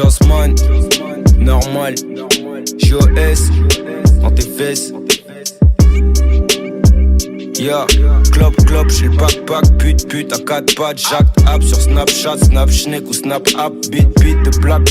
Jossman, normal, JOS, dans tes fesses. Yeah, clop, j'suis le pack, pute, à 4 pattes, jacked up sur Snapchat, Snap Schneck ou Snap App, beat, de black,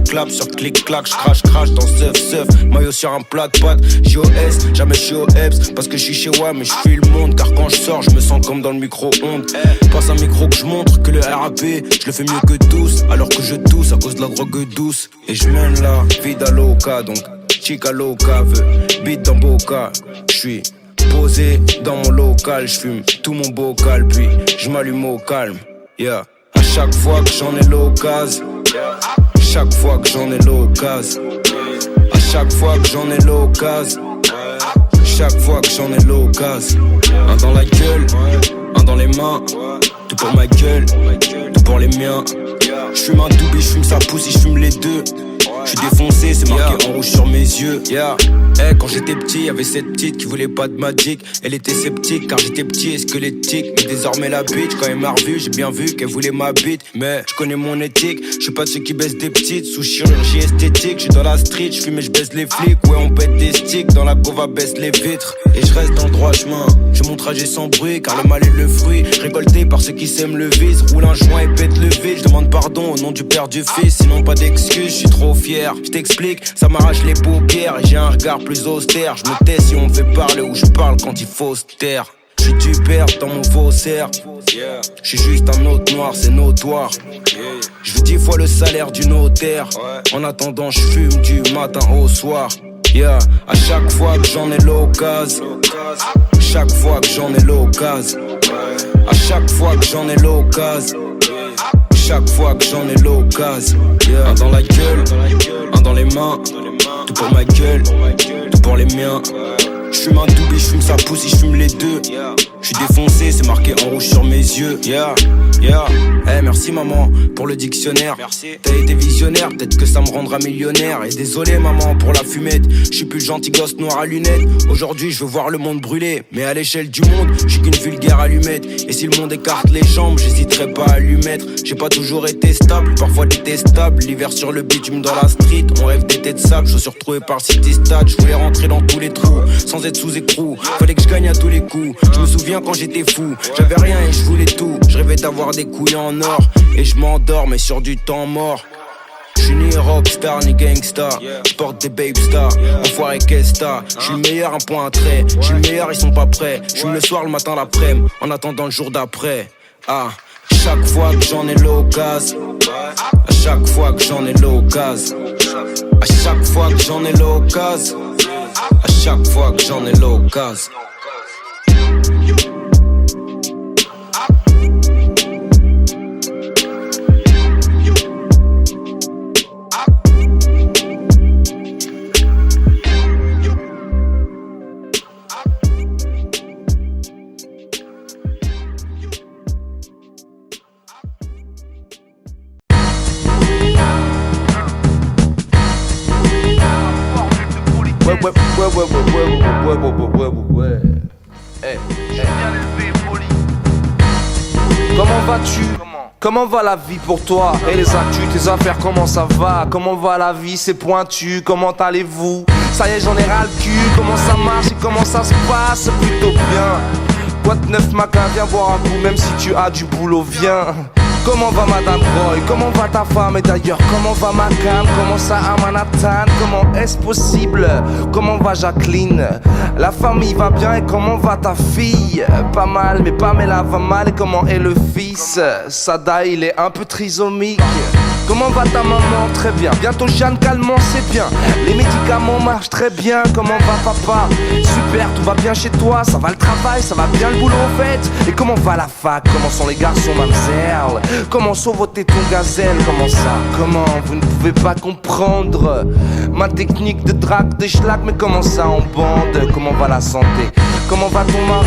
clap, sur clic, clac, j'crache dans seuf, maillot sur un plat de pâtes, JOS, jamais j'suis au EBS, parce que j'suis chez WAM mais j'fuis le monde, car quand j'sors, j'me sens comme dans le micro-ondes, passe un micro que j'montre que le RAP, j'le fais mieux que tous, alors que je tousse à cause de la drogue douce, et j'mène la vida loca, donc chica loca, veut beat dans boca, j'suis posé dans mon local, j'fume tout mon bocal, puis j'm'allume au calme. Yeah. À chaque fois que j'en ai l'occasion, chaque fois que j'en ai l'occasion, à chaque fois que j'en ai l'occasion, chaque fois que j'en ai l'occasion. Un dans la gueule, un dans les mains, tout pour ma gueule, tout pour les miens. J'fume un doobie, j'fume sa pousse, j'fume les deux. J'suis défoncé, c'est marqué en rouge sur mes yeux. Yeah. Hey, quand j'étais petit, y'avait cette petite qui voulait pas de magic. Elle était sceptique car j'étais petit et squelettique. Mais désormais la bitch, quand elle m'a revu, j'ai bien vu qu'elle voulait ma bite. Mais j'connais mon éthique, j'suis pas de ceux qui baissent des petites. Sous chirurgie esthétique, j'suis dans la street, j'fume et j'baisse les flics. Ouais, on pète des sticks, dans la gova baisse les vitres. Et j'reste dans le droit chemin, je mon trajet sans bruit. Car le mal est le fruit, récolté par ceux qui s'aiment le vice. Roule un joint et pète le vide, j'demande pardon au nom du père du fils. Sinon pas d'excuses, j'suis trop fier. Je t'explique, ça m'arrache les paupières et j'ai un regard plus austère. Je me tais si on me fait parler ou je parle quand il faut se taire. J'suis du père dans mon faussaire. J'suis juste un autre noir, c'est notoire. J'veux 10 fois le salaire du notaire. En attendant, j'fume du matin au soir. Yeah, à chaque fois que j'en ai l'occasion, chaque fois que j'en ai l'occasion, à chaque fois que j'en ai l'occasion, chaque fois que j'en ai l'occasion. Un dans la gueule, un dans les mains, tout pour ma gueule, tout pour les miens. J'fume un doobie, j'fume sa pousse, j'fume les deux. J'suis défoncé, c'est marqué en rouge sur mes yeux. Yeah, yeah. Hey, merci maman pour le dictionnaire. T'as été visionnaire, peut-être que ça me rendra millionnaire. Et désolé maman pour la fumette, j'suis plus le gentil gosse noir à lunettes. Aujourd'hui je veux voir le monde brûler, mais à l'échelle du monde, j'suis qu'une vulgaire allumette. Et si le monde écarte les jambes, j'hésiterai pas à lui mettre. J'ai pas toujours été stable, parfois détestable. L'hiver sur le bitume dans la street, on rêve d'été de sable. Chaussures retrouvées par le city stade, j'voulais rentrer dans tous les trous sans être sous écrou, fallait que je gagne à tous les coups. Je me souviens quand j'étais fou, j'avais rien et je voulais tout. Je rêvais d'avoir des couilles en or et je m'endors mais sur du temps mort. J'suis ni rockstar ni gangsta, j'porte des babe stars, enfoiré qu'esta. J'suis le meilleur, un point à trait, j'suis le meilleur, ils sont pas prêts. J'fume le soir, le matin, l'après-midi, en attendant le jour d'après. Ah, chaque fois que j'en ai l'occasion, à chaque fois que j'en ai l'occasion, à chaque fois que j'en ai l'occasion, à chaque fois que j'en ai l'occasion. Ouais. Hey. Comment vas-tu? Comment va la vie pour toi? Et les actus, tes affaires, comment ça va? Comment va la vie, c'est pointu? Comment allez-vous? Ça y est, j'en ai ras le cul. Comment ça marche et comment ça se passe? Plutôt bien. Quoi de neuf, Maca, viens boire un coup. Même si tu as du boulot, viens. Comment va Madame Roy? Comment va ta femme? Et d'ailleurs, comment va ma cam? Comment ça à Manhattan? Comment est-ce possible? Comment va Jacqueline? La famille va bien et comment va ta fille? Pas mal, mais Pamela va mal et comment est le fils? Sada, il est un peu trisomique. Comment va ta maman? Très bien. Bientôt Jeanne Calment, c'est bien. Les médicaments marchent très bien. Comment va papa? Super, tout va bien chez toi. Ça va le travail, ça va bien le boulot en fait. Et comment va la fac? Comment sont les garçons, mamzelle? Comment sont vos tétons gazelle? Comment ça? Comment? Vous ne pouvez pas comprendre ma technique de drague, de schlag. Mais comment ça en bande? Comment va la santé? Comment va ton mari?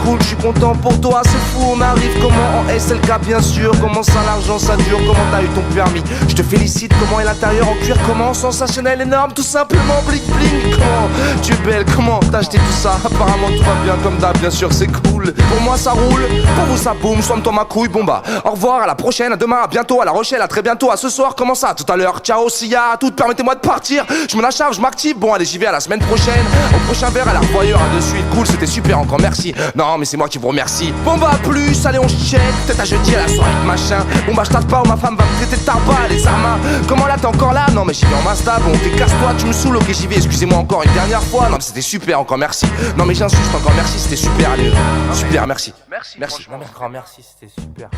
cool, je suis content pour toi, c'est fou, on arrive comment en SLK bien sûr. Comment ça l'argent ça dure, comment t'as eu ton permis. Je te félicite, comment est l'intérieur en cuir, comment sensationnel, énorme, tout simplement bling bling. Comment tu es belle, comment t'as acheté tout ça. Apparemment tout va bien comme d'hab, bien sûr c'est cool. Pour moi ça roule, pour vous ça boum, soigne-toi ma couille, bon bah au revoir, à la prochaine, à demain, à bientôt, à La Rochelle, à très bientôt, à ce soir, comment ça, tout à l'heure, ciao, see ya, à toutes, permettez-moi de partir. Je m'en acharge, je m'active, bon allez j'y vais à la semaine prochaine. Au prochain verre, à la revoyeur, à de suite, cool, c'était super, encore merci. Non mais c'est moi qui vous remercie. Bon bah à plus, allez on check, peut-être à jeudi à la soirée de machin. Bon bah je tape pas ou ma femme va me traiter de tarpa, les armes. Comment là t'es encore là? Non mais j'y vais en Mazda, bon t'es casse-toi, tu me saoules, ok j'y vais, excusez-moi encore une dernière fois. Non mais c'était super, encore merci. Non mais j'insiste, encore merci, c'était super, allez super, merci. Merci. Non mais grand merci, c'était super.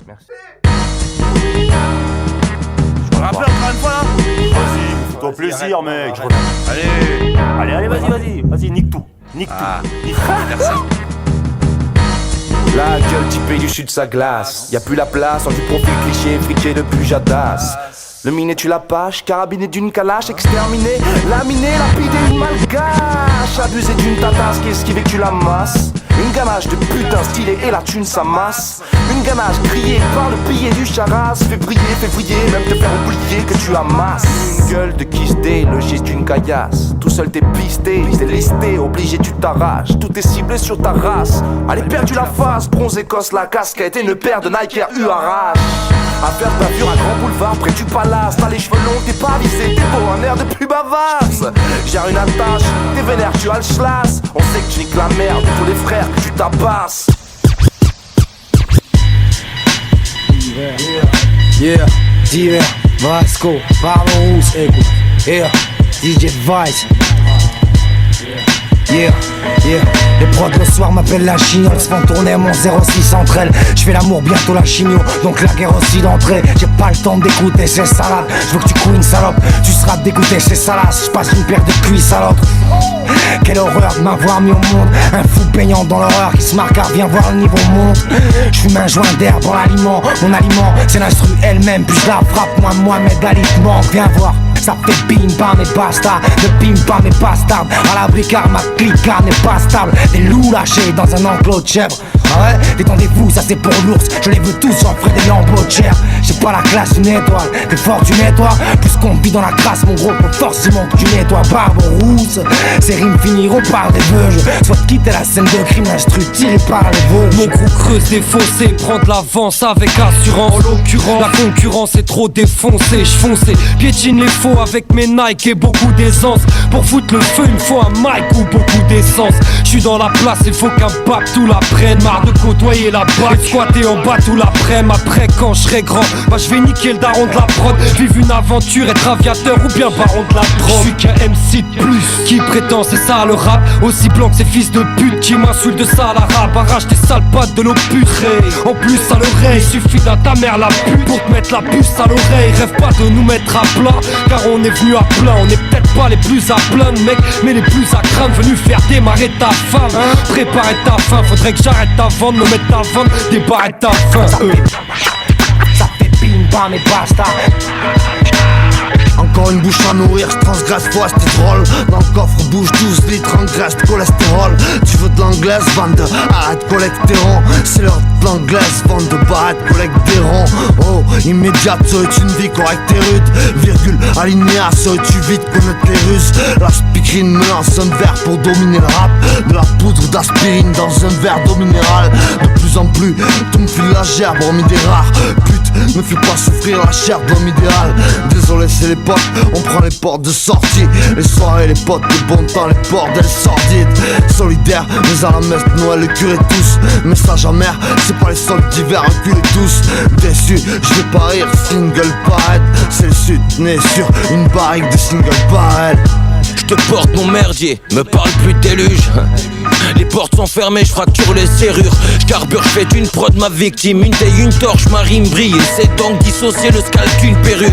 Merci. Je me rappelle encore une fois là. Vas-y, fais-toi plaisir mec. Allez, vas-y, nique tout. Nique tout. Merci. La gueule typée du sud sa glace. Y'a plus la place, en du profil cliché, friqué de Pujadas. Le miné tu la pâche, carabiné d'une calache, exterminé, laminé, lapidé une malgache. Abusé d'une tatasse, qu'esquivé que tu la masses. Une ganache de putain stylé et la thune s'amasse. Une ganache grillée par le billet du charas. Fais briller, même te faire oublier que tu amasses. Une gueule de kiss day, le geste d'une caillasse. Tout seul t'es pisté, t'es listé, obligé tu t'arraches. Tout est ciblé sur ta race. Allez perdu la face, bronze écosse la casquette et une paire de Nike Air U arrache. À faire ta vue à grand boulevard près du palace. T'as les cheveux longs, t'es pas visé, t'es beau, un air de pub bavasse. J'ai une attache, t'es vénère, tu as le schlass. On sait que tu niques la merde, tous les frères que tu tabasses. Yeah, Diver, Vasco, Pablo Rousse, écoute. Yeah, DJ Vice. Yeah, les prods le soir m'appellent la chignole, se font tourner mon 06 entre elles. J'fais l'amour bientôt la chigno, donc la guerre aussi d'entrée. J'ai pas le temps d'écouter ces salades, j'veux que tu couilles une salope. Tu seras dégoûté chez Salas, j'passe une paire de cuisses à l'autre. Quelle horreur de m'avoir mis au monde. Un fou baignant dans l'horreur qui se marque, viens voir le niveau monte. J'fume un joint d'air dans l'aliment, mon aliment c'est l'instru elle-même. Puis je la frappe, moi mes galites manquent, viens voir. Ça fait bim bam et basta, de bim bam et bastard. À l'abri car ma clique n'est pas stable. Des loups lâchés dans un enclos de chèvre. Ah ouais, détendez-vous, ça c'est pour l'ours. Je les veux tous, j'en ferai des lambeaux de chair. J'ai pas la classe d'une étoile, t'es fortuné toi. Plus qu'on vit dans la crasse, mon gros, faut forcément que tu nettoies. Barbe rousse, ces rimes finiront par des vœux. Je souhaite quitter la scène de crime, instru tiré par les vœux. Mon gros creuse défaussé, prendre l'avance avec assurance. En l'occurrence, la concurrence est trop défoncée. J'fonçais, piétine les faux avec mes Nike et beaucoup d'aisance. Pour foutre le feu, il me faut un mic ou beaucoup d'essence. J'suis dans la place, il faut qu'un bac tout la prenne. Marre de côtoyer la bague, squatter en bas tout l'après-midi. Après quand j'serai grand, bah j'vais niquer le daron de la prod. Vivre une aventure, être aviateur ou bien baron de la drogue. J'suis qu'un MC de plus, qui prétend c'est ça le rap. Aussi blanc que ces fils de pute qui m'insultent de ça à l'arabe. Arrache tes sales pattes de l'opus. En plus à l'oreille, suffit d'un ta mère la pute pour te mettre la puce à l'oreille. Rêve pas de nous mettre à plat, car on est venu à plein. On est peut-être pas les plus à plaindre mec, mais les plus à craindre. Venu faire démarrer ta femme, préparer ta faim. Faudrait que j'arrête ta vente, me mettre ta vente, débarrer ta faim. Ça fait bim bam et basta. Encore une bouche à nourrir, je transgresse, faut rester drôle. Dans le coffre bouge 12 litres en graisse de cholestérol. Tu veux de l'anglaise, bande, arrête, collecte tes ronds. C'est l'heure de l'anglaise, bande de barrette, collecte des ronds. Oh, immédiate, serait une vie correcte et rude. Virgule, alinéa, serais-tu vite connaître les ruses. La speakerine me lance un verre pour dominer le rap. De la poudre d'aspirine dans un verre d'eau minérale. De plus en plus, tout me file la gerbe, hormis des rares. Pute, me fais pas souffrir la chair de l'homme idéal. Désolé, c'est l'époque, on prend les portes de sortie. Les soirées, les potes, le bon temps, les bordels sordides. Solidaire, mais à la messe de Noël, le curé tous. Message amer, c'est pas les soldes d'hiver, reculez tous. Déçu, je vais pas rire, single parade. C'est le sud, né sur une barrique de single parade. Je te porte mon merdier, me parle plus de déluge. Les portes sont fermées, je fracture les serrures. Je carbure, je fais d'une prod ma victime. Une taille, une torche, ma rime brille. C'est donc dissocier le scalp d'une perruque.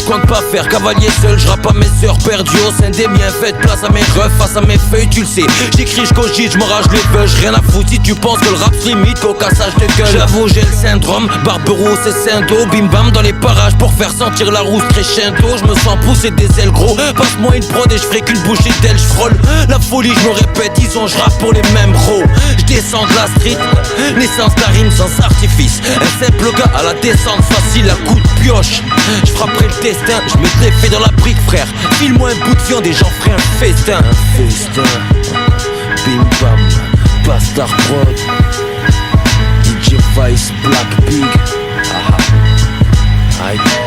je compte pas faire cavalier seul, je rappe à mes sœurs perdues au sein des miens. Faites place à mes refs, face à mes feuilles, tu le sais. J'écris, je cogite, je m'enrage les feuilles, rien à foutre si tu penses que le rap se limite qu'au cassage de gueule. J'avoue, j'ai le syndrome, Barberousse et Saint-Do, bim bam dans les parages pour faire sentir la rousse crescendo. Je me sens pousser des ailes gros, passe-moi une prod et je ferai qu'une bouchée d'ailes, je frôle la folie, je me répète, disons je rappe pour les mêmes rôles. Je descends de la street, naissance de la rime sans artifice. Un simple gars à la descente facile à coup de pioche. Je frapperai le destin, je me défais dans la brique frère. File-moi un bout de viande et j'en ferai un festin. Un festin, bim bam, Bastard Prod, DJ Vice, Black Pig. Aïe.